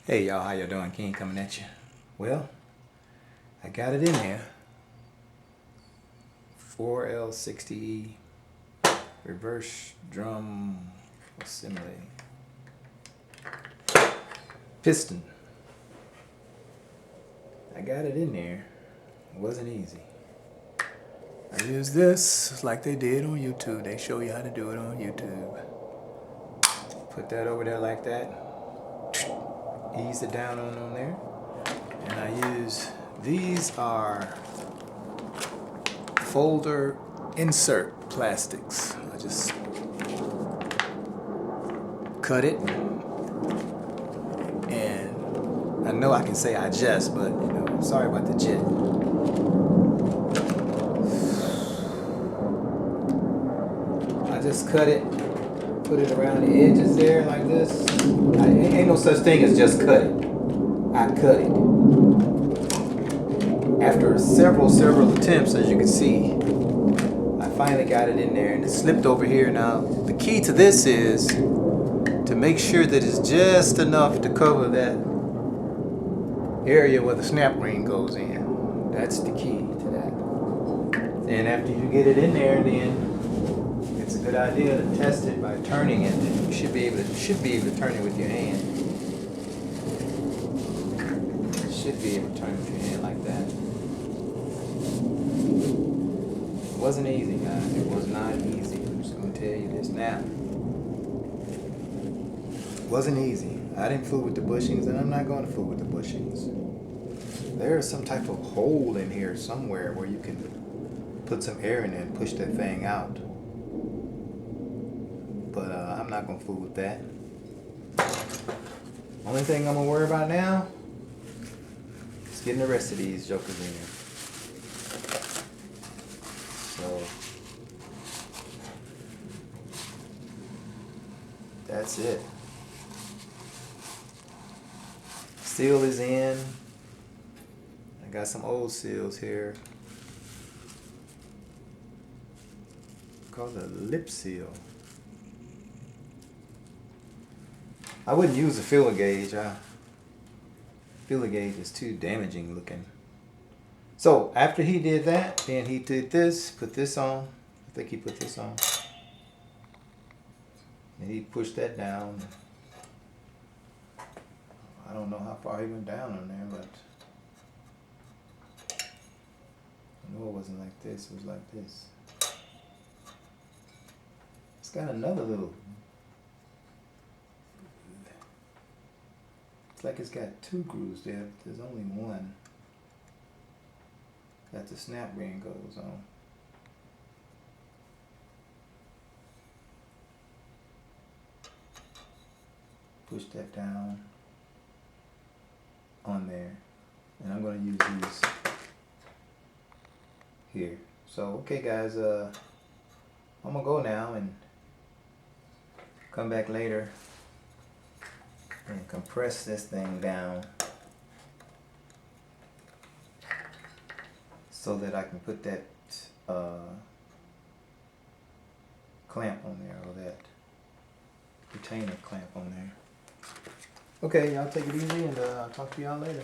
Hey y'all, how y'all doing? King coming at you. Well, I got it in there. 4L60 reverse drum assembly piston. I got it in there. It wasn't easy. I used this like they did on YouTube. They show you how to do it on YouTube. Put that over there like that. Ease it down on there. And I use, these are folder insert plastics. I just cut it, and I know I can say I just, but you know, sorry about the jet. I just cut it, put it around the edges there like this. Ain't no such thing as just cut it. I cut it. After several attempts, as you can see, I finally got it in there, and it slipped over here. Now, the key to this is to make sure that it's just enough to cover that area where the snap ring goes in. That's the key to that. And after you get it in there, then it's a good idea to test it by turning it. You should be able to turn it with your hand. You should be able to turn it with your hand like that. It wasn't easy, guys. It was not easy. I'm just going to tell you this now. It wasn't easy. I didn't fool with the bushings, and I'm not going to fool with the bushings. There is some type of hole in here somewhere where you can put some air in there and push that thing out. But I'm not going to fool with that. Only thing I'm going to worry about now is getting the rest of these jokers in here. So that's it. Seal is in. I got some old seals here. Called a lip seal. I wouldn't use a feeler gauge. Feeler gauge is too damaging looking. So after he did that, then he did this, put this on. I think he put this on. And he pushed that down. I don't know how far he went down on there, but I know it wasn't like this, it was like this. It's got another little, it's like it's got two grooves there, but there's only one. That the snap ring goes on. Push that down on there, and I'm going to use these here. So okay guys, I'm gonna go now and come back later and compress this thing down so that I can put that clamp on there, or that retainer clamp on there. Okay, y'all take it easy, and I'll talk to y'all later.